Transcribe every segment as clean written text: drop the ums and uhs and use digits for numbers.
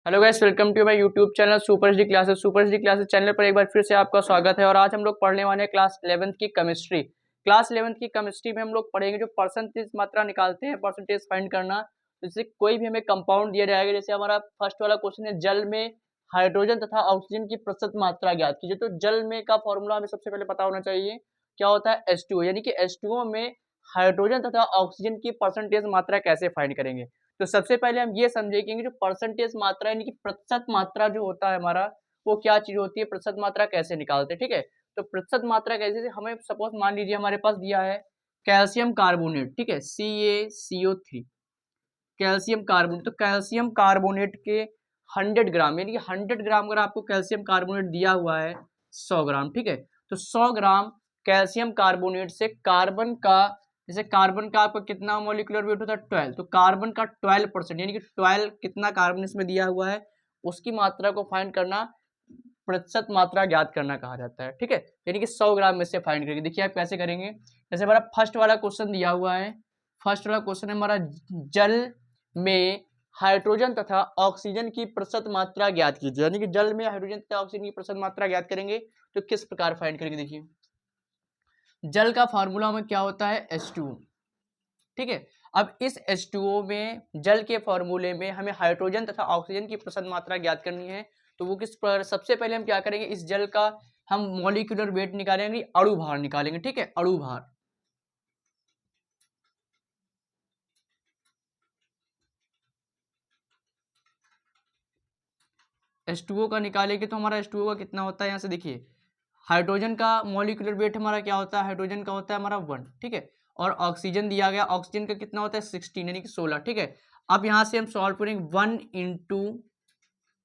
Hello guys, welcome to my YouTube channel super HD classes. Super HD classes channel पर एक बार फिर से आपका स्वागत है। और आज हम लोग पढ़ने वाले हैं क्लास 11th की केमिस्ट्री। क्लास 11th की केमिस्ट्री में हम लोग पढ़ेंगे जो परसेंटेज मात्रा निकालते हैं, परसेंटेज फाइंड करना। जैसे कोई भी हमें कंपाउंड दिया जाएगा, जैसे हमारा फर्स्ट वाला क्वेश्चन है, जल में हाइड्रोजन तथा ऑक्सीजन की प्रतिशत मात्रा ज्ञात कीजिए। तो जल में का फॉर्मूला हमें सबसे पहले पता होना चाहिए, क्या होता है H2O, यानी कि H2O में हाइड्रोजन तथा ऑक्सीजन की परसेंटेज मात्रा कैसे फाइंड करेंगे। तो सबसे पहले हम ये समझेंगे जो परसेंटेज मात्रा यानी कि प्रतिशत मात्रा जो होता है हमारा, वो क्या चीज होती है, प्रतिशत मात्रा कैसे निकालते हैं। ठीक है, तो प्रतिशत मात्रा कैसे, जैसे हमें सपोज मान लीजिए हमारे पास दिया है कैल्शियम कार्बोनेट, ठीक है, CaCO3 कैल्शियम कार्बोनेट। तो कैल्शियम कार्बोनेट के 100 ग्राम यानी कि 100 ग्राम अगर आपको कैल्शियम कार्बोनेट दिया हुआ है 100 ग्राम, ठीक है, तो 100 ग्राम कैल्शियम कार्बोनेट से कार्बन का, जैसे कार्बन का आपका कितना मोलिकुलर वेट होता है 12, तो कार्बन का 12% यानी कि 12 कितना कार्बन इसमें दिया हुआ है, उसकी मात्रा को फाइंड करना प्रतिशत मात्रा ज्ञात करना कहा जाता है। ठीक है, यानी कि 100 ग्राम में से फाइंड करेंगे। देखिए आप कैसे करेंगे, जैसे हमारा फर्स्ट वाला क्वेश्चन दिया हुआ है, फर्स्ट वाला क्वेश्चन है हमारा, जल में हाइड्रोजन तथा ऑक्सीजन की प्रतिशत मात्रा ज्ञात कीजिए। यानी कि जल में हाइड्रोजन तथा ऑक्सीजन की प्रतिशत मात्रा ज्ञात करेंगे तो किस प्रकार फाइंड करेंगे। देखिए जल का फार्मूला में क्या होता है H2O, ठीक है। अब इस H2O में जल के फॉर्मूले में हमें हाइड्रोजन तथा ऑक्सीजन की प्रतिशत मात्रा ज्ञात करनी है। तो वो किस पर, सबसे पहले हम क्या करेंगे, इस जल का हम मॉलिक्यूलर वेट निकालेंगे, अणु भार निकालेंगे। ठीक है, अणु भार, H2O का निकालेंगे तो हमारा H2O का कितना होता है, यहाँ से देखिए हाइड्रोजन का मॉलिक्यूलर वेट हमारा क्या होता है, हाइड्रोजन का होता है हमारा 1, ठीक है, और ऑक्सीजन दिया गया, ऑक्सीजन का कितना होता है 16 यानी कि 16, ठीक है। अब यहाँ से हम सॉल्व करेंगे 1 इंटू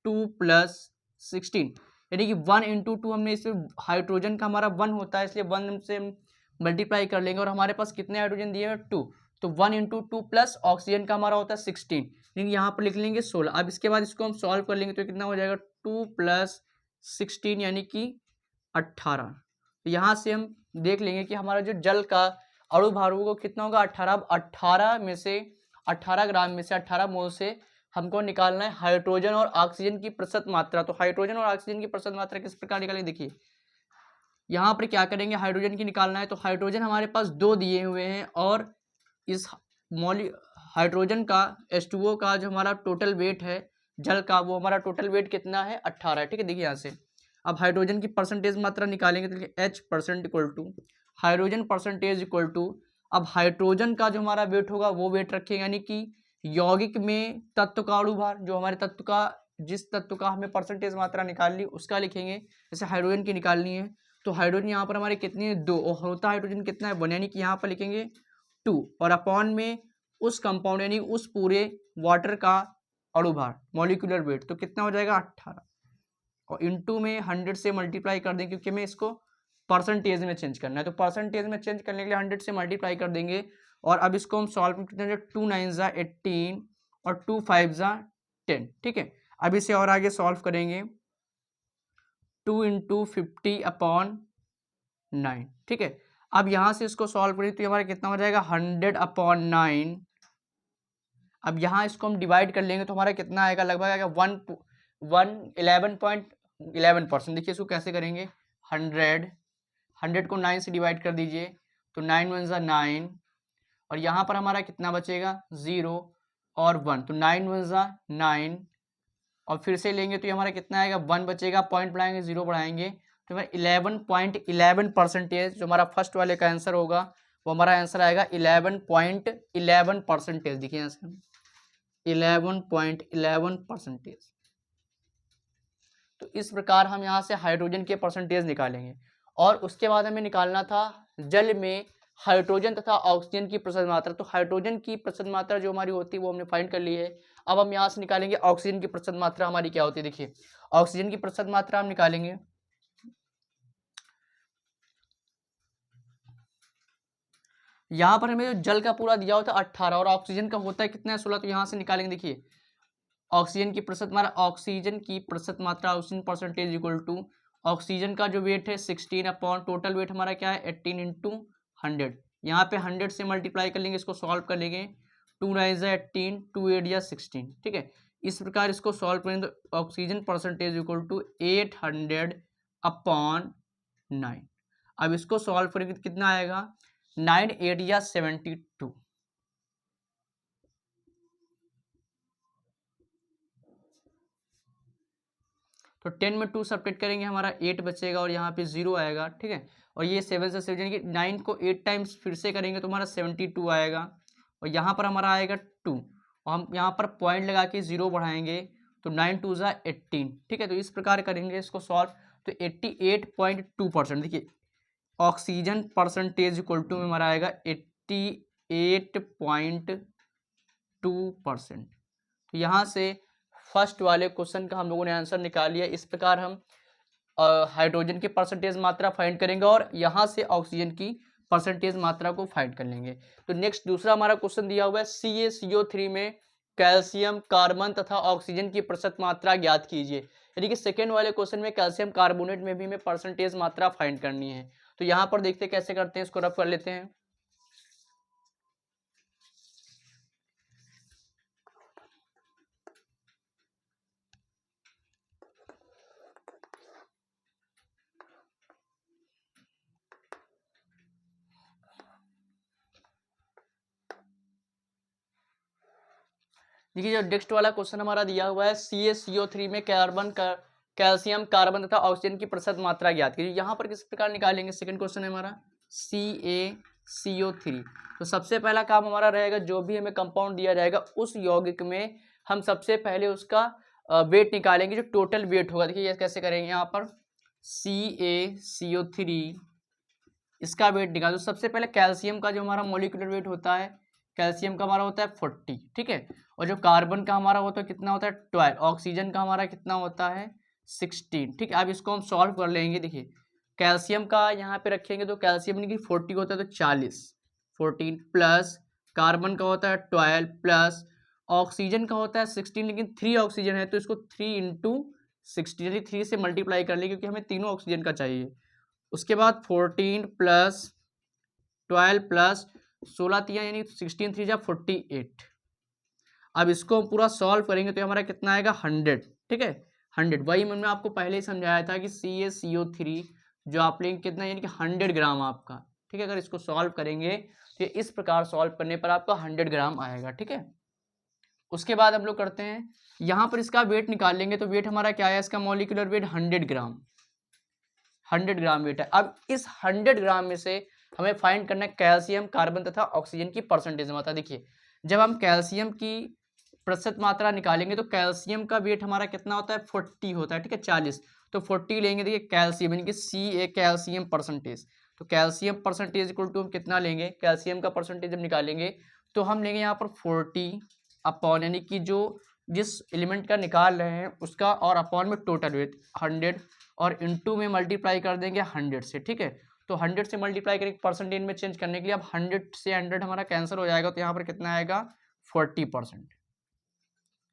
2 प्लस 16, यानी कि 1 इंटू 2 हमने इसे, हाइड्रोजन का हमारा 1 होता है इसलिए 1 से हम मल्टीप्लाई कर लेंगे, और हमारे पास कितने हाइड्रोजन दिए हैं 2, तो 1 इंटू 2 प्लस ऑक्सीजन का हमारा होता है 16, यानी यहाँ पर लिख लेंगे 16। अब इसके बाद इसको हम सॉल्व कर लेंगे तो कितना हो जाएगा 2 प्लस 16 यानी कि 18। तो यहाँ से हम देख लेंगे कि हमारा जो जल का अणु भार होगा कितना होगा 18। 18 में से 18 ग्राम में से 18 मोल से हमको निकालना है हाइड्रोजन और ऑक्सीजन की प्रतिशत मात्रा। तो हाइड्रोजन और ऑक्सीजन की प्रतिशत मात्रा किस प्रकार निकालेंगे, देखिए यहाँ पर क्या करेंगे, हाइड्रोजन की निकालना है तो हाइड्रोजन हमारे पास 2 दिए हुए हैं, और इस मॉलि हाइड्रोजन का H2O का जो हमारा टोटल वेट है जल का, वो हमारा टोटल वेट कितना है 18 है, ठीक है। देखिए यहाँ से अब हाइड्रोजन की परसेंटेज मात्रा निकालेंगे तो H% equal to hydrogen percentage equal to, अब हाइड्रोजन का जो हमारा वेट होगा वो वेट रखेंगे, यानी कि यौगिक में तत्व का अणु भार, जो हमारे तत्व का, जिस तत्व का हमें परसेंटेज मात्रा निकालनी उसका लिखेंगे। जैसे हाइड्रोजन की निकालनी है तो हाइड्रोजन यहाँ पर हमारे कितनी है 2, और होता हाइड्रोजन कितना है 1, यानी कि यहाँ पर लिखेंगे 2, और अपॉन में उस कंपाउंड यानी उस पूरे वाटर का अणु भार मॉलिक्यूलर वेट, तो कितना हो जाएगा 18, और इनटू में 100 से मल्टीप्लाई कर देंगे क्योंकि हमें इसको परसेंटेज में चेंज करना है। तो परसेंटेज में चेंज करने के लिए 100 से मल्टीप्लाई कर देंगे, और अब इसको हम सॉल्व करते हैं, 2 9 ज़ा 18 और 2 5 ज़ा 10, ठीक है। अब इसे और आगे सॉल्व करेंगे 2 इंटू 50 अपॉन 9, ठीक है। अब यहाँ से इसको सॉल्व करें तो हमारा कितना हो जाएगा 100 अपॉन 9। अब यहाँ इसको हम डिवाइड कर लेंगे तो हमारा कितना आएगा, लगभग आएगा 11.11%। देखिए इसको कैसे करेंगे, 100 को 9 से डिवाइड कर दीजिए तो 9 1 ज़ा 9, और यहाँ पर हमारा कितना बचेगा 0 और 1, तो 9 1 ज़ा 9, और फिर से लेंगे तो ये हमारा कितना आएगा 1 बचेगा, पॉइंट बढ़ाएंगे 0 बढ़ाएंगे तो हमारा 11.11%, जो हमारा फर्स्ट वाले का आंसर होगा वो हमारा आंसर आएगा 11.11%। देखिए यहाँ से 11.11%। तो इस प्रकार हम यहाँ से हाइड्रोजन के परसेंटेज निकालेंगे, और उसके बाद हमें निकालना था जल में हाइड्रोजन तथा ऑक्सीजन की प्रतिशत मात्रा। तो हाइड्रोजन की प्रतिशत मात्रा जो हमारी होती है वो हमने फाइंड कर ली है। अब हम यहाँ से निकालेंगे ऑक्सीजन की प्रतिशत मात्रा हमारी क्या होती है। देखिए ऑक्सीजन की प्रतिशत मात्रा हम निकालेंगे, यहाँ पर हमें जो जल का पूरा दिया होता है 18 और ऑक्सीजन का होता है कितना है 16, तो यहाँ से निकालेंगे। देखिए ऑक्सीजन की प्रतिशत मात्रा, ऑक्सीजन की प्रतिशत मात्रा oxygen percentage equal to oxygen का जो वेट है 16 अपॉन टोटल वेट हमारा क्या है 18 इंटू 100। यहाँ पे 100 से मल्टीप्लाई कर लेंगे, इसको सॉल्व कर लेंगे, 2 9 ज़ा 18, 2 8 ज़ा 16, ठीक है। इस प्रकार इसको सॉल्व करें तो ऑक्सीजन परसेंटेज इक्वल टू 800/9। अब इसको सॉल्व करेंगे तो कितना आएगा, 9 8 या 72। तो 10 में 2 सब्ट्रैक्ट करेंगे, हमारा 8 बचेगा और यहाँ पे 0 आएगा, ठीक है। और ये 7 से 7 यानी कि 9 को 8 टाइम्स फिर से करेंगे तो हमारा 72 आएगा, और यहाँ पर हमारा आएगा 2, और हम यहाँ पर पॉइंट लगा के 0 बढ़ाएंगे तो 9 2 ज़ा 18, ठीक है। तो इस प्रकार करेंगे इसको सॉल्व, तो 88.2%। देखिए ऑक्सीजन परसेंटेज इक्वल टू में हमारा आएगा 88.2%। तो यहाँ से फर्स्ट वाले क्वेश्चन का हम लोगों ने आंसर निकाल लिया। इस प्रकार हम हाइड्रोजन की परसेंटेज मात्रा फाइंड करेंगे और यहाँ से ऑक्सीजन की परसेंटेज मात्रा को फाइंड कर लेंगे। तो नेक्स्ट दूसरा हमारा क्वेश्चन दिया हुआ है CaCO3 में कैल्शियम, कार्बन तथा ऑक्सीजन की प्रतिशत मात्रा ज्ञात कीजिए। यानी कि सेकेंड वाले क्वेश्चन में कैल्शियम कार्बोनेट में भी हमें परसेंटेज मात्रा फाइंड करनी है। तो यहाँ पर देखते हैं कैसे करते हैं, इसको रफ कर लेते हैं। देखिए जो नेक्स्ट वाला क्वेश्चन हमारा दिया हुआ है CaCO3 में कैल्शियम, कार्बन तथा ऑक्सीजन की प्रतिशत मात्रा ज्ञात कीजिए। यहाँ पर किस प्रकार निकालेंगे, सेकंड क्वेश्चन है हमारा CaCO3। तो सबसे पहला काम हमारा रहेगा, जो भी हमें कंपाउंड दिया जाएगा उस यौगिक में हम सबसे पहले उसका वेट निकालेंगे, जो टोटल वेट होगा। देखिए ये कैसे करेंगे, यहाँ पर CaCO3 इसका वेट निकालो। सबसे पहले कैल्शियम का जो हमारा मोलिकुलर वेट होता है, कैल्शियम का हमारा होता है 40, ठीक है। और जो कार्बन का हमारा होता है कितना होता है 12, ऑक्सीजन का हमारा कितना होता है 16, ठीक है। अब इसको हम सॉल्व कर लेंगे। देखिए कैल्शियम का यहाँ पे रखेंगे तो कैल्शियम यानी कि 40 होता है तो 40, 14 प्लस कार्बन का होता है 12 प्लस ऑक्सीजन का होता है 16, लेकिन 3 ऑक्सीजन है तो इसको 3 इंटू 60 यानी 3 से मल्टीप्लाई कर लेंगे, क्योंकि हमें तीनों ऑक्सीजन का चाहिए। उसके बाद 14 प्लस 12 प्लस 16 तिया यानी 16 3 जा 48। अब इसको हम पूरा सॉल्व करेंगे तो हमारा कितना आएगा 100, ठीक है। 100 वही मैंने आपको पहले ही समझाया था कि CaCO3 जो आप लेंगे कितना यानी कि 100 ग्राम आपका, ठीक है। अगर इसको सॉल्व करेंगे तो इस प्रकार सॉल्व करने पर आपका 100 ग्राम आएगा, ठीक है। उसके बाद हम लोग करते हैं, यहाँ पर इसका वेट निकाल लेंगे तो वेट हमारा क्या है, इसका मॉलिक्यूलर वेट 100 ग्राम, 100 ग्राम वेट है। अब इस 100 ग्राम में से हमें फाइंड करना है कैल्शियम, कार्बन तथा ऑक्सीजन की परसेंटेज मात्रा। देखिए जब हम कैल्शियम की प्रतिशत मात्रा निकालेंगे तो कैल्शियम का वेट हमारा कितना होता है 40 होता है, ठीक है, 40। तो 40 लेंगे, देखिए कैल्शियम यानी कि Ca कैल्शियम परसेंटेज। तो कैल्शियम परसेंटेज इक्वल टू हम कितना लेंगे, कैल्शियम का परसेंटेज जब निकालेंगे तो हम लेंगे यहाँ पर 40 अपॉन यानी कि जो जिस एलिमेंट का निकाल रहे हैं उसका, और अपॉन में टोटल वेट 100, और इनटू में मल्टीप्लाई कर देंगे 100 से, ठीक है। तो 100 से मल्टीप्लाई करके परसेंटेज में चेंज करने के लिए अब 100 से 100 हमारा कैंसिल हो जाएगा, तो यहाँ पर कितना आएगा 40%।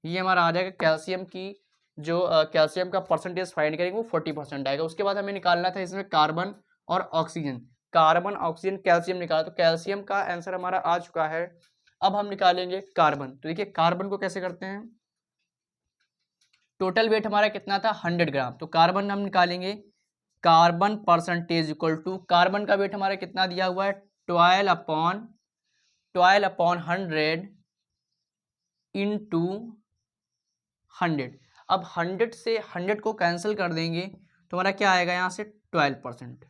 ये हमारा आ जाएगा कैल्शियम की जो कैल्शियम का परसेंटेज फाइंड करेंगे वो 40% आएगा। उसके बाद हमें निकालना था इसमें कार्बन और ऑक्सीजन, कार्बन ऑक्सीजन कैल्शियम निकाला, तो कैल्शियम का आंसर हमारा आ चुका है। अब हम निकालेंगे कार्बन। तो देखिए कार्बन को कैसे करते हैं, टोटल वेट हमारा कितना था 100 ग्राम, तो कार्बन हम निकालेंगे, carbon percentage equal to carbon का वेट हमारा कितना दिया हुआ है 12 अपॉन 100 इंटू 100। अब 100 से 100 को कैंसिल कर देंगे तो हमारा क्या आएगा यहाँ से 12%।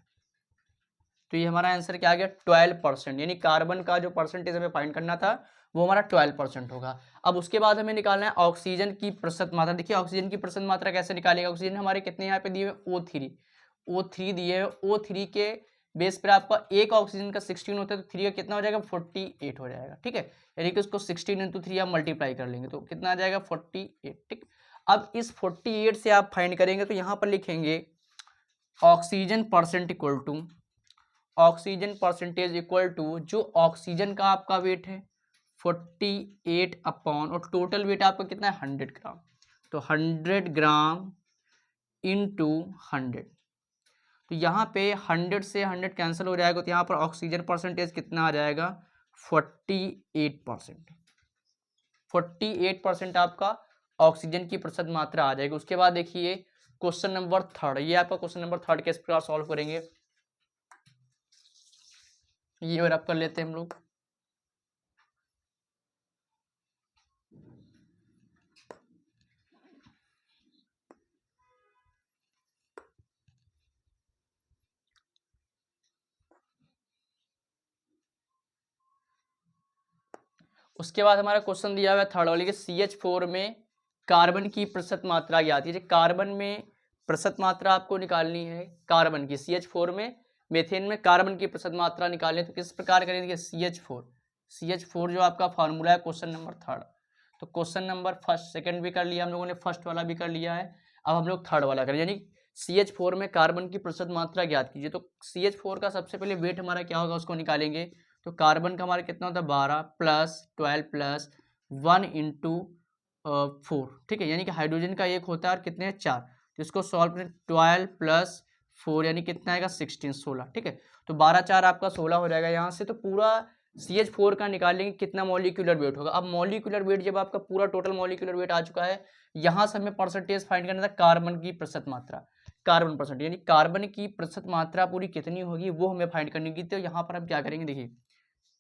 तो ये हमारा आंसर क्या आ गया 12%, यानी कार्बन का जो परसेंटेज हमें फाइंड करना था वो हमारा 12% होगा। अब उसके बाद हमें निकालना है ऑक्सीजन की प्रतिशत मात्रा। देखिए ऑक्सीजन की प्रतिशत मात्रा कैसे निकालेगा, ऑक्सीजन हमारे कितने यहाँ पे दिए हुए O3 दिए हुए, O3 के बेस पर आपका एक ऑक्सीजन का 16 होता है तो 3 का कितना हो जाएगा 48 हो जाएगा, ठीक है। यानी कि उसको 16 इंटू 3 आप मल्टीप्लाई कर लेंगे तो कितना आ जाएगा 48, ठीक। अब इस 48 से आप फाइंड करेंगे तो यहाँ पर लिखेंगे oxygen percent equal to, oxygen percentage equal to जो ऑक्सीजन का आपका वेट है 48 अपॉन, और टोटल वेट आपका कितना है 100 ग्राम, तो 100 ग्राम इंटू 100। तो यहाँ पे 100 से 100 कैंसिल हो जाएगा तो यहाँ पर ऑक्सीजन परसेंटेज कितना आ जाएगा 48%। 48% आपका ऑक्सीजन की प्रतिशत मात्रा आ जाएगी। उसके बाद देखिए क्वेश्चन नंबर 3, ये आपका क्वेश्चन नंबर 3 किस प्रकार सॉल्व करेंगे, ये और आप कर लेते हैं हम लोग। उसके बाद हमारा क्वेश्चन दिया हुआ है थर्ड वाले के CH4 में कार्बन की प्रतिशत मात्रा ज्ञात कीजिए। कार्बन में प्रतिशत मात्रा आपको निकालनी है, कार्बन की CH4 में, मेथेन में कार्बन की प्रतिशत मात्रा निकालनी है। तो किस प्रकार करेंगे, CH4 जो आपका फार्मूला है क्वेश्चन नंबर 3। तो क्वेश्चन नंबर फर्स्ट सेकंड भी कर लिया हम लोगों ने, फर्स्ट वाला भी कर लिया है, अब हम लोग थर्ड वाला करें, यानी CH4 में कार्बन की प्रतिशत मात्रा ज्ञात कीजिए। तो CH4 का सबसे पहले वेट हमारा क्या होगा उसको निकालेंगे। तो कार्बन का हमारा कितना होता है 12 + 12 + 1 × 4, ठीक है, यानी कि हाइड्रोजन का एक होता है और कितने हैं 4। तो इसको सॉल्व करें, 12 + 4 यानी कितना आएगा 16, 16, ठीक है। तो 12 4 आपका 16 हो जाएगा यहाँ से। तो पूरा CH4 का निकालेंगे कितना मॉलिक्यूलर वेट होगा। अब मॉलिक्यूलर वेट जब आपका पूरा टोटल मॉलिक्यूलर वेट आ चुका है, यहाँ से हमें परसेंटेज फाइंड करना था कार्बन की प्रतिशत मात्रा, कार्बन परसेंट, यानी कार्बन की प्रतिशत मात्रा पूरी कितनी होगी वो हमें फाइंड करनी की। तो यहाँ पर हम क्या करेंगे, देखिए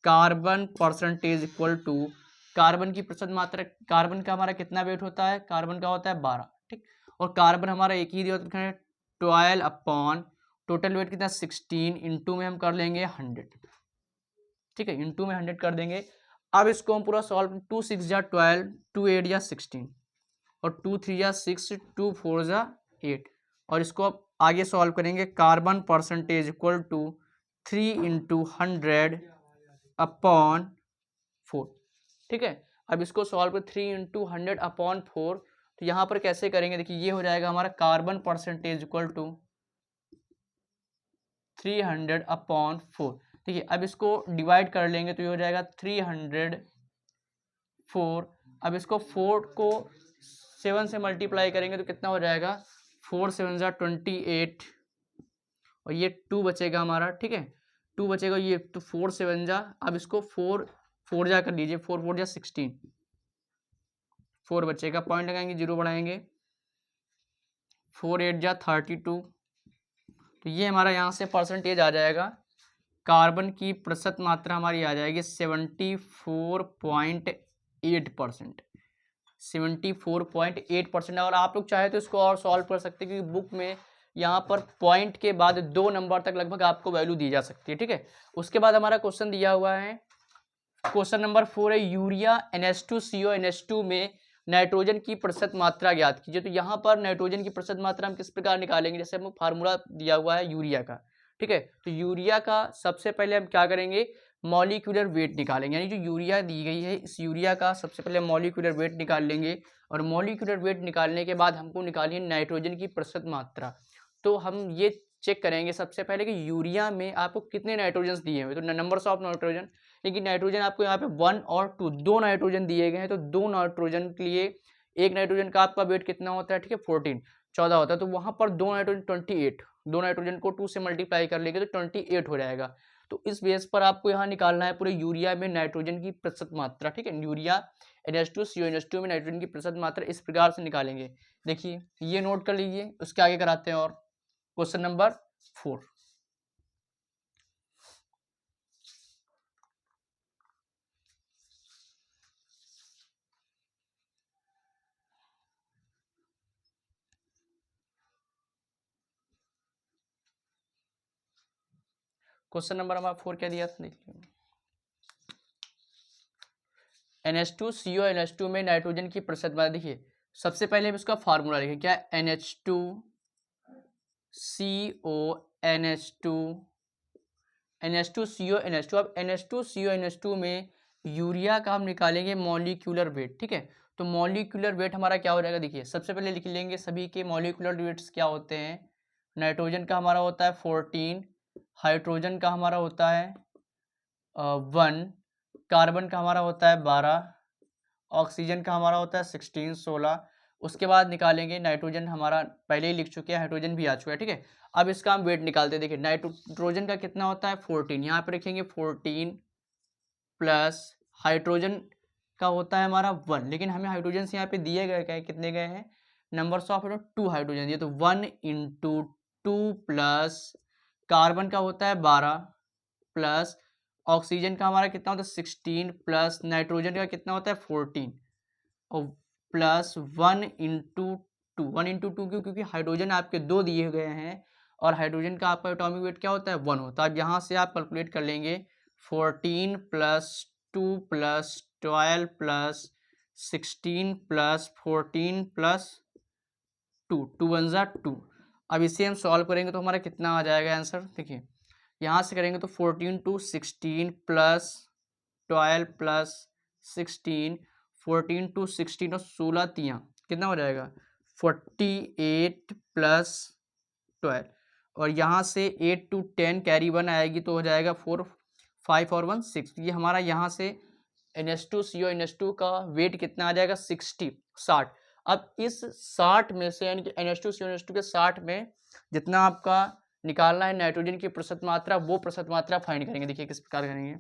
carbon percentage equal to carbon की प्रतिशत मात्रा, कार्बन का हमारा कितना वेट होता है, कार्बन का होता है 12, ठीक, और कार्बन हमारा एक ही दिया होता है 12 अपॉन टोटल वेट कितना 16, इंटू में हम कर लेंगे 100, ठीक है, इंटू में 100 कर देंगे। अब इसको हम पूरा सॉल्व, 2 6 जा 12, 2 8 जा 16, और 2 3 जा 6, 2 4 जा 8, और इसको अब आगे सॉल्व करेंगे। Carbon percentage equal to 3 × 100 upon 4, ठीक है। अब इसको सॉल्व कर 3 × 100 अपॉन 4, तो यहाँ पर कैसे करेंगे, देखिए ये हो जाएगा हमारा carbon percentage equal to 300 upon 4। देखिए अब इसको डिवाइड कर लेंगे तो ये हो जाएगा 304। अब इसको 4 को 7 से मल्टीप्लाई करेंगे तो कितना हो जाएगा, 4 7 जा 28, और ये 2 बचेगा हमारा, ठीक है, 2 बचेगा, ये तो 4 7 जा, अब इसको 4 4 जा कर लीजिए, 4 4 जा 16, 4 बचेगा, पॉइंट लगाएंगे, 0 बढ़ाएंगे, 4 8 जा 32। तो ये हमारा यहाँ से परसेंटेज आ जाएगा, कार्बन की प्रतिशत मात्रा हमारी आ जाएगी 74.8%, 74.8%। और आप लोग चाहे तो इसको और सॉल्व कर सकते हैं, क्योंकि बुक में यहाँ पर पॉइंट के बाद 2 नंबर तक लगभग आपको वैल्यू दी जा सकती है, ठीक है। उसके बाद हमारा क्वेश्चन दिया हुआ है, क्वेश्चन नंबर 4 है, यूरिया NH2CO NH2 में नाइट्रोजन की प्रतिशत मात्रा ज्ञात कीजिए। तो यहाँ पर नाइट्रोजन की प्रतिशत मात्रा हम किस प्रकार निकालेंगे, जैसे हम फार्मूला दिया हुआ है यूरिया का, ठीक है। तो यूरिया का सबसे पहले हम क्या करेंगे, मॉलिक्यूलर वेट निकालेंगे, यानी जो यूरिया दी गई है इस यूरिया का सबसे पहले मॉलिक्यूलर वेट निकाल लेंगे, और मॉलिक्यूलर वेट निकालने के बाद हमको निकालिए नाइट्रोजन की प्रतिशत मात्रा। तो हम ये चेक करेंगे सबसे पहले कि यूरिया में आपको कितने नाइट्रोजन दिए हुए, तो नंबर्स ऑफ नाइट्रोजन, लेकिन नाइट्रोजन आपको यहाँ पे 1 और 2 दो नाइट्रोजन दिए गए हैं। तो 2 नाइट्रोजन के लिए एक नाइट्रोजन का आपका वेट कितना होता है, ठीक है, 14 होता है। तो वहाँ पर 2 नाइट्रोजन 28, 2 नाइट्रोजन को 2 से मल्टीप्लाई कर लेंगे तो 28 हो जाएगा। तो इस बेस पर आपको यहाँ निकालना है पूरे यूरिया में नाइट्रोजन की प्रतिशत मात्रा, ठीक है, यूरिया NH2CO NH2 में नाइट्रोजन की प्रतिशत मात्रा इस प्रकार से निकालेंगे। देखिए ये नोट कर लीजिए, उसके आगे कराते हैं। और क्वेश्चन नंबर 4, क्वेश्चन नंबर हमारा 4 क्या दिया था, देखिए NH2CO NH2 में नाइट्रोजन की प्रतिशत मात्रा। देखिए सबसे पहले हम इसका फार्मूला लिखें, क्या NH2CO NH2 NH2CO NH2। अब NH2CO NH2 में यूरिया का हम निकालेंगे मॉलिक्यूलर वेट, ठीक है। तो मॉलिक्यूलर वेट हमारा क्या हो जाएगा, देखिए सबसे पहले लिख लेंगे सभी के मॉलिक्यूलर वेट्स क्या होते हैं। नाइट्रोजन का हमारा होता है 14, हाइड्रोजन का हमारा होता है 1, कार्बन का हमारा होता है 12, ऑक्सीजन का हमारा होता है 16 16। उसके बाद निकालेंगे नाइट्रोजन, हमारा पहले ही लिख चुके हैं, हाइड्रोजन भी आ चुका है, ठीक है। अब इसका हम वेट निकालते हैं। देखिए नाइट्रोजन का कितना होता है 14, यहाँ पे रखेंगे 14 प्लस हाइड्रोजन का होता है हमारा 1, लेकिन हमें हाइड्रोजन यहाँ पे दिए गए क्या, कितने गए हैं, नंबर्स ऑफ 2 हाइड्रोजन दिए, तो 1 × 2 प्लस कार्बन का होता है 12 प्लस ऑक्सीजन का हमारा कितना होता है 16 प्लस नाइट्रोजन का कितना होता है 14 और प्लस 1 × 2, 1 × 2 क्योंकि हाइड्रोजन आपके 2 दिए गए हैं और हाइड्रोजन का आपका एटॉमिक वेट क्या होता है 1 होता है। अब यहाँ से आप कैलकुलेट कर लेंगे 14 plus 2 plus 12 plus 16 plus 14 plus 2, 2 × 1 = 2। अब इसे हम सॉल्व करेंगे तो हमारा कितना आ जाएगा आंसर, देखिए यहाँ से करेंगे तो 14 × 16 प्लस 12 प्लस 16, 14 × 16 और 16 तियाँ कितना हो जाएगा 48 प्लस 12 और यहाँ से 8 to 10 कैरी 1 आएगी तो हो जाएगा 4, 5 और 1 6। ये हमारा यहाँ से NH2CO NH2 का वेट कितना आ जाएगा 60। अब इस 60 में से यानी कि NH2CO NH2 के 60 में जितना आपका निकालना है नाइट्रोजन की प्रतिशत मात्रा, वो प्रतिशत मात्रा फाइंड करेंगे। देखिए किस प्रकार करेंगे,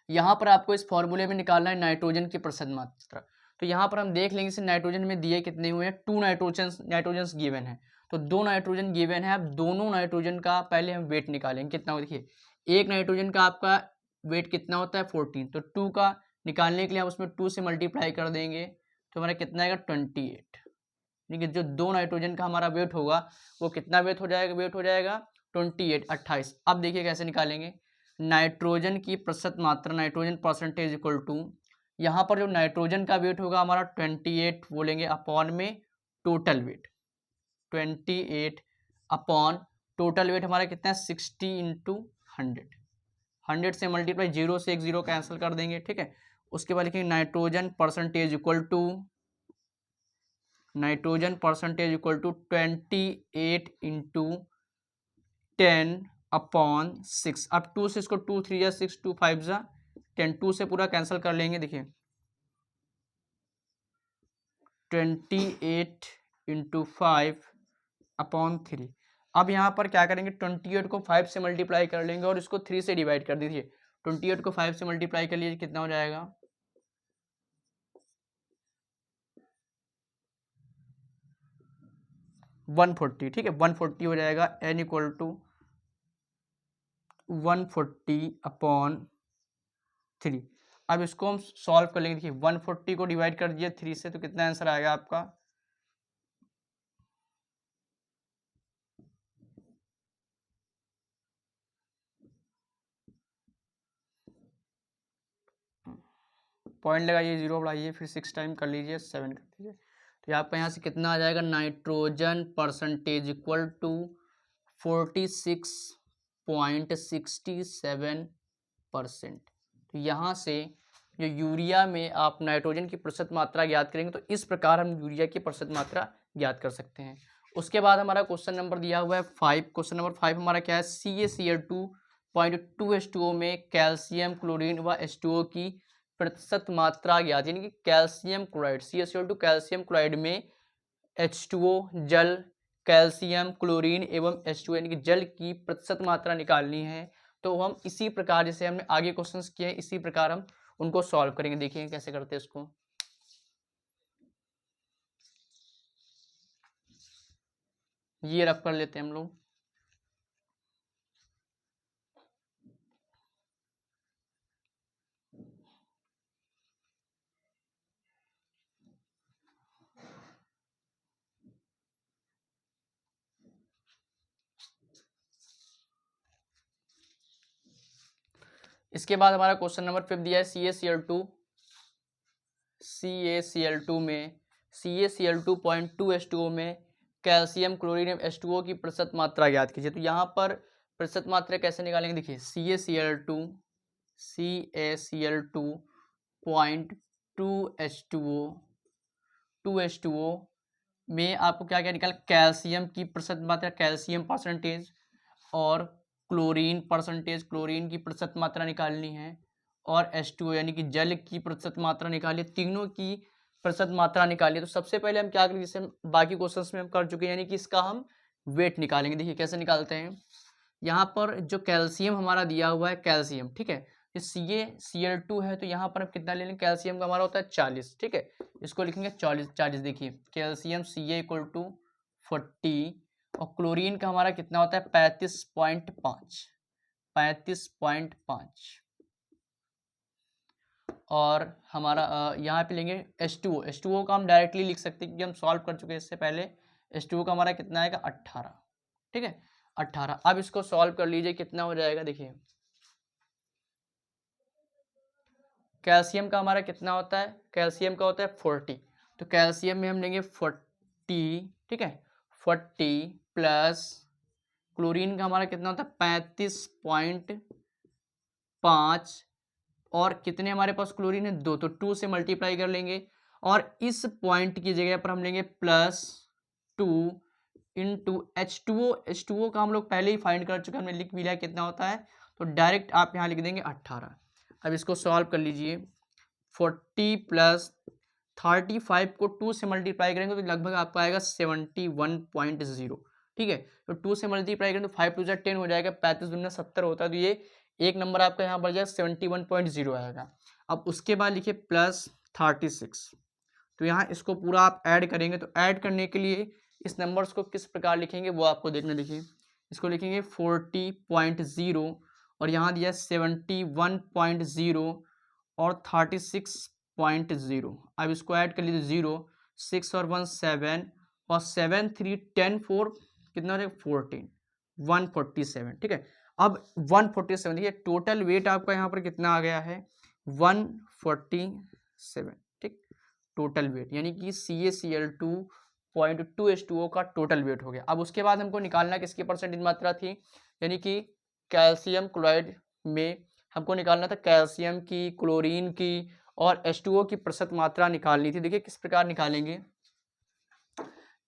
यहाँ पर आपको इस फॉर्मूले में निकालना है नाइट्रोजन की प्रतिशत मात्रा। तो यहाँ पर हम देख लेंगे इसे नाइट्रोजन में दिए कितने हुए हैं, 2 नाइट्रोजन गिवन है, तो 2 नाइट्रोजन गिवन है। अब दोनों नाइट्रोजन का पहले हम वेट निकालेंगे कितना हो, देखिए एक नाइट्रोजन का आपका वेट कितना होता है 14, तो 2 का निकालने के लिए हम उसमें 2 से मल्टीप्लाई कर देंगे तो हमारा कितना आएगा 28। देखिए जो 2 नाइट्रोजन का हमारा वेट होगा वो कितना वेट हो जाएगा, 28 28। अब देखिए कैसे निकालेंगे, नाइट्रोजन की प्रतिशत मात्रा, नाइट्रोजन परसेंटेज इक्वल टू, यहाँ पर जो नाइट्रोजन का वेट होगा हमारा 28 बोलेंगे अपॉन में total weight, 28 upon total weight हमारा कितना है 60 × 100, 100 से मल्टीप्लाई, 0 से 1 0 कैंसिल कर देंगे, ठीक है। उसके बाद लिखेंगे nitrogen percentage equal to 28 × 10 upon 6। अब 2 से इसको 2 3 6, 2 5 10, 2 से पूरा कैंसिल कर लेंगे, देखिए 28 × 5 अपॉन 3। अब यहाँ पर क्या करेंगे, 28 को 5 से मल्टीप्लाई कर लेंगे और इसको 3 से डिवाइड कर दीजिए। 28 को 5 से मल्टीप्लाई कर लीजिए, कितना हो जाएगा 140, ठीक है 140 हो जाएगा, n = 140 अपॉन 3। अब इसको हम सॉल्व कर लेंगे, देखिए 140 को डिवाइड कर दिया 3 से तो कितना आंसर आएगा आपका, पॉइंट लगाइए, 0 बढ़ाइए, फिर 6 टाइम कर लीजिए, 7 कर दीजिए, तो आपका यहाँ से कितना आ जाएगा, नाइट्रोजन परसेंटेज इक्वल टू 46.67%। तो यहाँ से जो यूरिया में आप नाइट्रोजन की प्रतिशत मात्रा ज्ञात करेंगे तो इस प्रकार हम यूरिया की प्रतिशत मात्रा ज्ञात कर सकते हैं। उसके बाद हमारा क्वेश्चन नंबर दिया हुआ है 5। क्वेश्चन नंबर 5 हमारा क्या है, CaCl2.2H2O में कैल्शियम क्लोरीन व H2O की प्रतिशत मात्रा ज्ञात, यानी कि calcium chloride, CaCl2 calcium chloride में H2O जल, कैल्शियम क्लोरीन एवं H2O यानी कि जल की प्रतिशत मात्रा निकालनी है। तो हम इसी प्रकार जैसे हमने आगे क्वेश्चंस किए इसी प्रकार हम उनको सॉल्व करेंगे। देखिए कैसे करते हैं इसको, ये रफ कर लेते हैं हम लोग। इसके बाद हमारा क्वेश्चन नंबर 5 दिया है CaCl2 में CaCl2.2H2O में कैल्शियम क्लोरीन एवं H2O की प्रतिशत मात्रा ज्ञात कीजिए। तो यहाँ पर प्रतिशत मात्रा कैसे निकालेंगे, देखिए CaCl2.2H2O में आपको क्या क्या निकाल, कैल्शियम की प्रतिशत मात्रा, कैल्शियम परसेंटेज, और क्लोरीन परसेंटेज, क्लोरीन की प्रतिशत मात्रा निकालनी है, और H2O यानी कि जल की प्रतिशत मात्रा निकालिए, तीनों की प्रतिशत मात्रा निकालिए। तो सबसे पहले हम क्या करेंगे, जैसे हम बाकी क्वेश्चंस में हम कर चुके हैं, यानी कि इसका हम वेट निकालेंगे। देखिए कैसे निकालते हैं, यहाँ पर जो कैल्शियम हमारा दिया हुआ है कैल्शियम, ठीक है, ये CaCl2 है, तो यहाँ पर हम कितना ले लेंगे, कैल्शियम का हमारा होता है 40, ठीक है, इसको लिखेंगे 40। देखिए कैल्शियम Ca इक्वल टू 40 और क्लोरीन का हमारा कितना होता है 35.5 और हमारा यहाँ पे लेंगे H2O का हम डायरेक्टली लिख सकते हैं क्योंकि हम सॉल्व कर चुके हैं इससे पहले। H2O का हमारा कितना आएगा 18, ठीक है 18। अब इसको सॉल्व कर लीजिए, कितना हो जाएगा, देखिए कैल्शियम का हमारा कितना होता है, कैल्शियम का होता है 40, तो कैल्शियम में हम लेंगे 40, ठीक है 40 प्लस क्लोरीन का हमारा कितना होता है 35.5 और कितने हमारे पास क्लोरीन है 2, तो 2 से मल्टीप्लाई कर लेंगे और इस पॉइंट की जगह पर हम लेंगे +2 इंटू H2O का हम लोग पहले ही फाइंड कर चुके हैं, हमने लिख भी लिया कितना होता है, तो डायरेक्ट आप यहाँ लिख देंगे 18। अब इसको सॉल्व कर लीजिए, 40 प्लस 35 को 2 से मल्टीप्लाई करेंगे तो लगभग आपको आएगा 71.0, ठीक है, तो 2 से मल्टीप्लाई करेंगे तो 5 2 10 हो जाएगा, 35 दूनी 70 होता है, तो ये एक नंबर आपका यहाँ बढ़ जाएगा 71.0 आएगा। अब उसके बाद लिखिए +36, तो यहाँ इसको पूरा आप ऐड करेंगे, तो ऐड करने के लिए इस नंबर्स को किस प्रकार लिखेंगे वो आपको देखना। देखिए इसको लिखेंगे 40.0 और यहाँ दिया 71.0 और 36.0। अब इसको ऐड कर लीजिए 0 6 और 1 7 और 7 3 10 4 कितना हो जाएगा 14 147, ठीक है। अब 147 देखिए टोटल वेट आपका यहाँ पर कितना आ गया है 147, ठीक, टोटल वेट यानी कि CaCl2.2H2O का टोटल वेट हो गया। अब उसके बाद हमको निकालना किसकी परसेंटेज मात्रा थी, यानी कि कैल्शियम क्लोराइड में हमको निकालना था कैल्शियम की, क्लोरीन की और H2O की प्रतिशत मात्रा निकालनी थी। देखिए किस प्रकार निकालेंगे,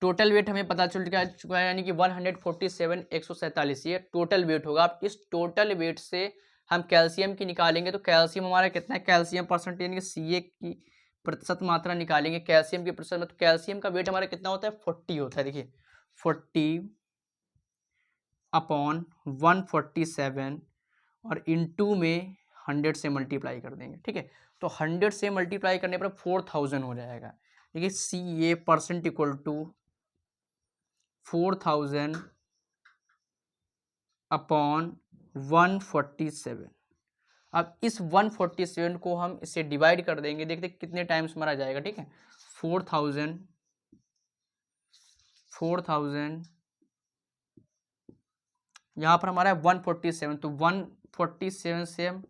टोटल वेट हमें पता चल चुका है यानी कि 147 ये टोटल वेट होगा। अब इस टोटल वेट से हम कैल्शियम की निकालेंगे, तो कैल्शियम हमारा कितना है, कैल्शियम परसेंट यानी कि Ca की प्रतिशत मात्रा निकालेंगे कैल्शियम की प्रतिशत, तो कैल्शियम का वेट हमारा कितना होता है 40 होता है। देखिए 40/147 और इनटू में 100 से मल्टीप्लाई कर देंगे, ठीक है, तो 100 से मल्टीप्लाई करने पर 4000 हो जाएगा। देखिए Ca परसेंट इक्वल टू 4000/147। अब इस 147 को हम इससे डिवाइड कर देंगे, देखते कितने टाइम्स हमारा जाएगा, ठीक है 4000 यहाँ पर हमारा 147, तो 147 से हम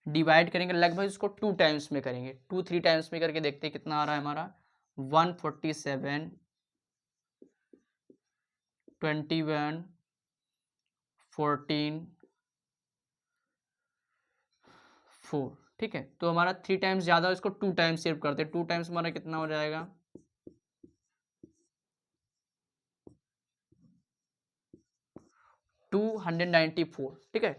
डिवाइड करेंगे, लगभग इसको 2 टाइम्स में करेंगे, 2-3 टाइम्स में करके देखते हैं कितना आ रहा है हमारा 147 21 14 4, ठीक है, तो हमारा 3 टाइम्स ज़्यादा, इसको 2 टाइम्स सेव करते हैं, 2 टाइम्स हमारा कितना हो जाएगा 294, ठीक है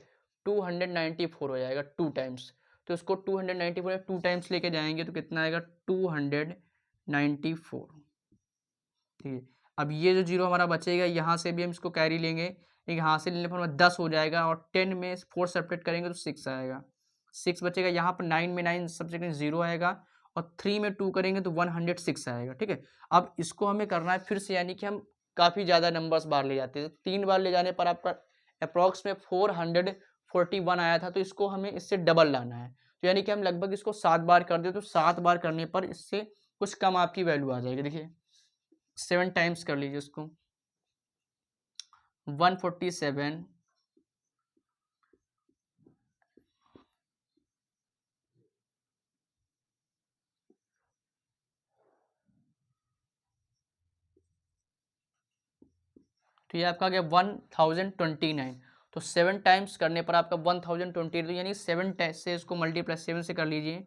294 हो जाएगा 2 टाइम्स, तो इसको 294 2 टाइम्स लेके जाएंगे तो कितना आएगा 294, ठीक है। अब ये जो जीरो हमारा बचेगा यहाँ से भी हम इसको कैरी लेंगे, यहाँ से लेने पर हमारा 10 हो जाएगा और 10 में 4 सेपरेट करेंगे तो 6 आएगा, 6 बचेगा, यहाँ पर 9 में 9 सब्जेक्ट 0 आएगा और 3 में 2 करेंगे तो 106 आएगा, ठीक है। अब इसको हमें करना है फिर से, यानी कि हम काफ़ी ज़्यादा नंबर्स बार ले जाते हैं, 3 बार ले जाने पर आपका अप्रॉक्स में 441 आया था, तो इसको हमें इससे डबल लाना है, तो यानी कि हम लगभग इसको 7 बार कर दे, तो 7 बार करने पर इससे कुछ कम आपकी वैल्यू आ जाएगी। देखिए 7 टाइम्स कर लीजिए उसको 147 तो ये आपका आ गया 1029, तो 7 टाइम्स करने पर आपका 1028, यानी 7 से इसको मल्टीप्लाई 7 से कर लीजिए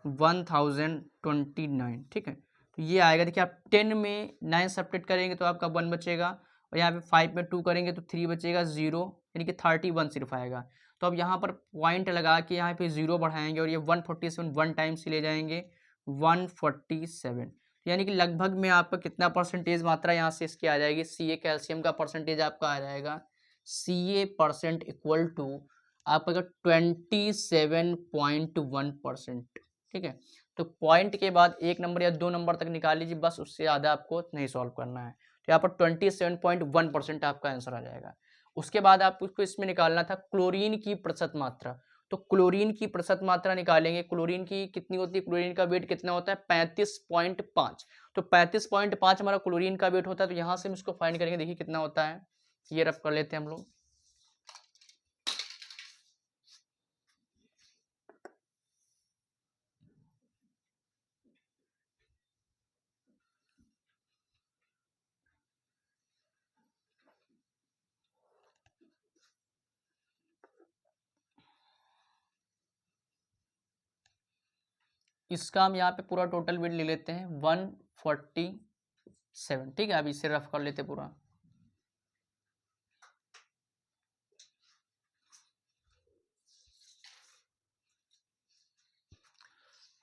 1029, ठीक है, तो ये आएगा। देखिए आप 10 में 9 सब्ट्रैक्ट करेंगे तो आपका 1 बचेगा और यहाँ पे 5 में 2 करेंगे तो 3 बचेगा 0, यानी कि 31 सिर्फ आएगा। तो अब यहाँ पर पॉइंट लगा के यहाँ पे 0 बढ़ाएंगे और ये 147 1 टाइम्स से ले जाएंगे 147, यानी कि लगभग में आपका कितना परसेंटेज मात्रा यहाँ से इसकी आ जाएगी, Ca कैल्शियम का परसेंटेज आपका आ जाएगा Ca परसेंट इक्वल टू आपका 27.1%। ठीक है, तो पॉइंट के बाद 1 नंबर या 2 नंबर तक निकाल लीजिए, बस उससे ज़्यादा आपको नहीं सॉल्व करना है। तो यहाँ पर 27.1% आपका आंसर आ जाएगा। उसके बाद आपको इसमें निकालना था क्लोरीन की प्रतिशत मात्रा। तो क्लोरीन की प्रतिशत मात्रा निकालेंगे। क्लोरीन की कितनी होती है, क्लोरीन का वेट कितना होता है 35.5। तो 35.5 हमारा क्लोरीन का वेट होता है। तो यहाँ से हम इसको फाइंड करेंगे, देखिए कितना होता है, ये रफ कर लेते हैं हम लोग। इसका हम यहाँ पे पूरा टोटल वेट ले लेते हैं 147। ठीक है, अब इसे रफ कर लेते पूरा।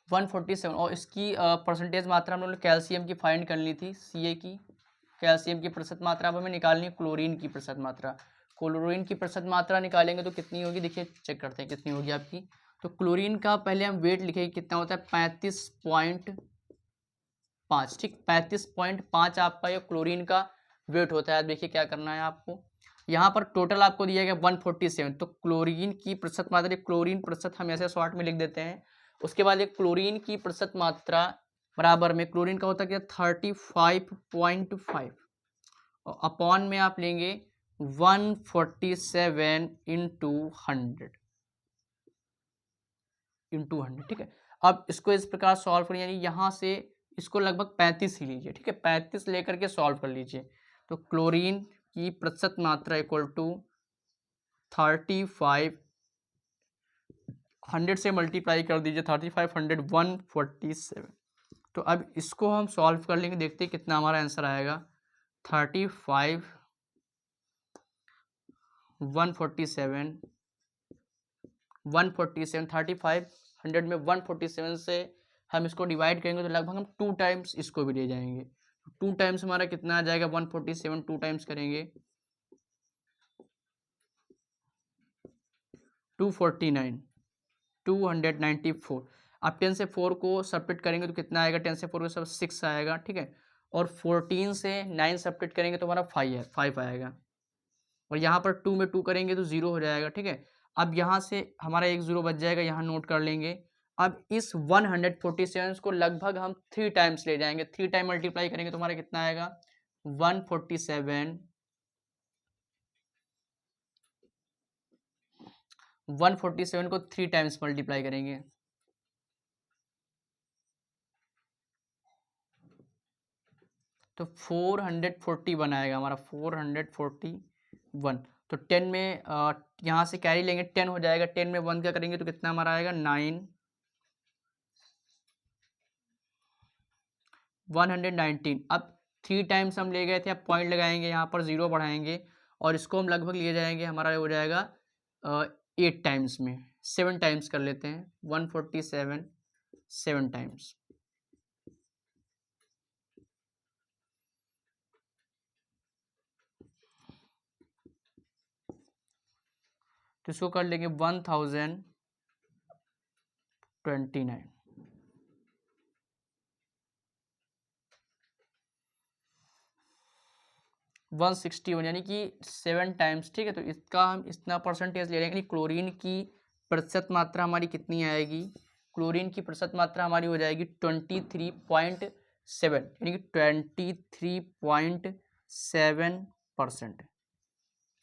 147 और इसकी परसेंटेज मात्रा हम लोग ने कैल्शियम की फाइंड कर ली थी, Ca की। कैल्शियम की प्रतिशत मात्रा अब हमें निकालनी है क्लोरीन की प्रतिशत मात्रा। क्लोरीन की प्रतिशत मात्रा निकालेंगे तो कितनी होगी, देखिए चेक करते हैं कितनी होगी आपकी। तो क्लोरीन का पहले हम वेट लिखेंगे, कितना होता है 35.5। ठीक, 35.5 आपका ये क्लोरीन का वेट होता है। देखिए क्या करना है आपको, यहाँ पर टोटल आपको दिया गया 147। तो क्लोरीन की प्रतिशत मात्रा, क्लोरीन प्रतिशत हम ऐसे शॉर्ट में लिख देते हैं। उसके बाद एक क्लोरीन की प्रतिशत मात्रा बराबर में क्लोरीन का होता है क्या 35.5 और अपॉन में आप लेंगे 147 इंटू 100। ठीक है, अब इसको इस प्रकार सॉल्व करिए, यानी यहाँ से इसको लगभग 35 ही लीजिए। ठीक है, 35 लेकर के सॉल्व कर लीजिए। तो क्लोरीन की प्रतिशत मात्रा इक्वल टू 35, 100 से मल्टीप्लाई कर दीजिए, 3500 147। तो अब इसको हम सॉल्व कर लेंगे, देखते हैं कितना हमारा आंसर आएगा। 35 147 3500 में 147 से हम इसको डिवाइड करेंगे तो लगभग हम 2 टाइम्स इसको भी ले जाएंगे। 2 टाइम्स हमारा कितना आ जाएगा 147, 2 टाइम्स करेंगे 249, 294। आप 10 से 4 को सब्ट्रैक्ट करेंगे तो कितना आएगा, 10 से 4 को सब 6 आएगा। ठीक है, और 14 से 9 सब्ट्रैक्ट करेंगे तो हमारा 5 आएगा। और यहाँ पर 2 में 2 करेंगे तो 0 हो जाएगा। ठीक है, अब यहाँ से हमारा एक 0 बच जाएगा, यहाँ नोट कर लेंगे। अब इस 147 को लगभग हम 3 टाइम्स ले जाएंगे, 3 टाइम मल्टीप्लाई करेंगे तो हमारा कितना आएगा 147 को 3 टाइम्स मल्टीप्लाई करेंगे तो 441 आएगा हमारा, 441। तो 10 में यहाँ से कैरी लेंगे, 10 हो जाएगा, 10 में 1 का करेंगे तो कितना हमारा आएगा 9, 119। अब 3 टाइम्स हम ले गए थे, अब पॉइंट लगाएंगे, यहाँ पर 0 बढ़ाएंगे और इसको हम लगभग ले जाएंगे, हमारा हो जाएगा 8 टाइम्स में, 7 टाइम्स कर लेते हैं 147 7 टाइम्स। तो इसको कर लेंगे 1029, 161 यानी कि 7 टाइम्स। ठीक है, तो इसका हम इतना परसेंटेज ले लेंगे, क्लोरीन की प्रतिशत मात्रा हमारी कितनी आएगी, क्लोरीन की प्रतिशत मात्रा हमारी हो जाएगी 23.7, यानी कि 23.7%।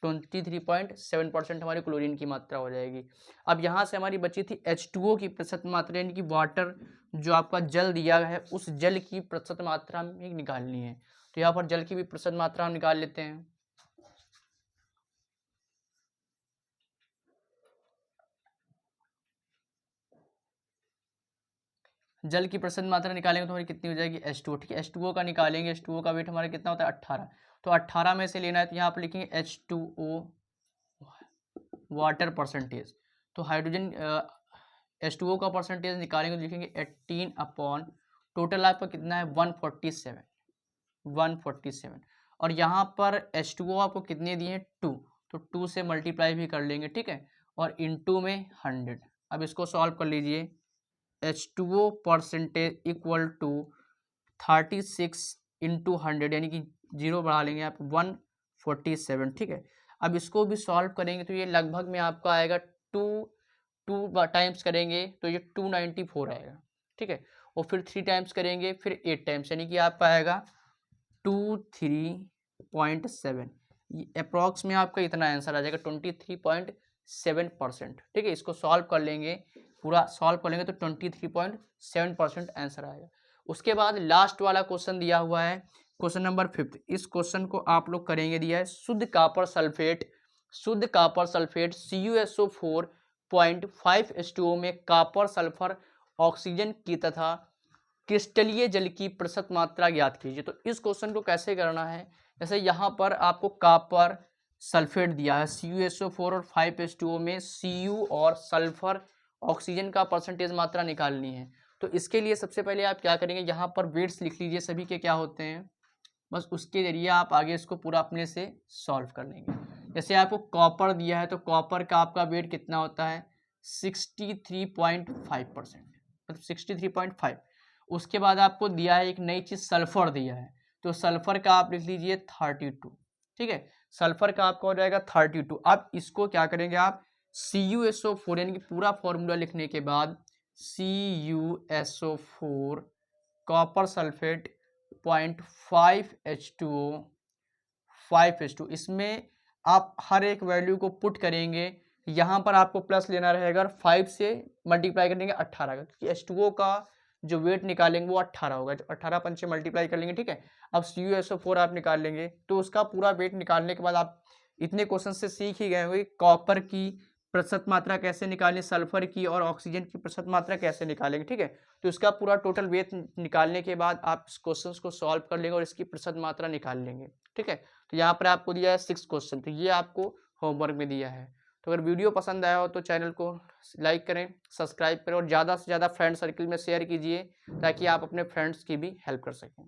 23.7% हमारी क्लोरीन की मात्रा हो जाएगी। अब यहाँ से हमारी बची थी H2O की प्रतिशत मात्रा, यानी कि वाटर, जो आपका जल दिया है उस जल की प्रतिशत मात्रा हमें निकालनी है। तो यहाँ पर जल की भी प्रतिशत मात्रा हम निकाल लेते हैं। जल की प्रतिशत मात्रा निकालेंगे तो हमारी कितनी हो जाएगी H2O। ठीक है, H2O का निकालेंगे, H2O का वेट हमारा कितना होता है 18। तो 18 में से लेना है तो यहाँ पर लिखेंगे H2O वाटर परसेंटेज। तो हाइड्रोजन H2O का परसेंटेज निकालेंगे तो लिखेंगे 18 अपॉन टोटल आपका कितना है 147। और यहाँ पर H2O आपको कितने दिए हैं 2, तो 2 से मल्टीप्लाई भी कर लेंगे। ठीक है, और इंटू में 100। अब इसको सॉल्व कर लीजिए। H2O percentage equal to 36 into 100 यानी कि 0 बढ़ा लेंगे आप 147। ठीक है, अब इसको भी सॉल्व करेंगे तो ये लगभग में आपका आएगा 2 टाइम्स करेंगे तो ये 294 आएगा। ठीक है, और फिर 3 टाइम्स करेंगे फिर 8 टाइम्स यानी कि आपका आएगा 23.7। अप्रॉक्स में आपका इतना आंसर आ जाएगा 23.7%। ठीक है, इसको सॉल्व कर लेंगे, पूरा सॉल्व कर लेंगे तो 23.7% आंसर आएगा। उसके बाद लास्ट वाला क्वेश्चन दिया हुआ है क्वेश्चन नंबर 5। इस क्वेश्चन को आप लोग करेंगे, दिया है शुद्ध कॉपर सल्फेट CuSO4.5H2O में कॉपर सल्फर ऑक्सीजन की तथा क्रिस्टलीय जल की प्रतिशत मात्रा ज्ञात कीजिए। तो इस क्वेश्चन को कैसे करना है, जैसे यहाँ पर आपको कॉपर सल्फेट दिया है CuSO4 और 5H2O में Cu और सल्फर ऑक्सीजन का परसेंटेज मात्रा निकालनी है। तो इसके लिए सबसे पहले आप क्या करेंगे, यहाँ पर वेट्स लिख लीजिए सभी के क्या होते हैं, बस उसके जरिए आप आगे इसको पूरा अपने से सॉल्व कर लेंगे। जैसे आपको कॉपर दिया है तो कॉपर का आपका वेट कितना होता है 63.5%, मतलब 63.5। उसके बाद आपको दिया है एक नई चीज़ सल्फर दिया है तो सल्फर का आप लिख लीजिए 32। ठीक है, सल्फर का आपका हो जाएगा 32। अब इसको क्या करेंगे आप CuSO4 यानी कि पूरा फॉर्मूला लिखने के बाद CuSO4 कॉपर सल्फेट 5H2O इसमें आप हर एक वैल्यू को पुट करेंगे। यहाँ पर आपको प्लस लेना रहेगा और 5 से मल्टीप्लाई करेंगे 18 का, क्योंकि H2O का जो वेट निकालेंगे वो 18 होगा, तो 18 पंचे मल्टीप्लाई कर लेंगे। ठीक है, अब CuSO4 आप निकाल लेंगे तो उसका पूरा वेट निकालने के बाद आप इतने क्वेश्चन से सीख ही गए होंगे कॉपर की प्रतिशत मात्रा कैसे निकालें, सल्फर की और ऑक्सीजन की प्रतिशत मात्रा कैसे निकालेंगे। ठीक है, तो इसका पूरा टोटल वेट निकालने के बाद आप इस क्वेश्चन को सॉल्व कर लेंगे और इसकी प्रतिशत मात्रा निकाल लेंगे। ठीक है, तो यहाँ पर आपको दिया है 6 क्वेश्चन, तो ये आपको होमवर्क में दिया है। तो अगर वीडियो पसंद आया हो तो चैनल को लाइक करें, सब्सक्राइब करें और ज़्यादा से ज़्यादा फ्रेंड सर्किल में शेयर कीजिए ताकि आप अपने फ्रेंड्स की भी हेल्प कर सकें।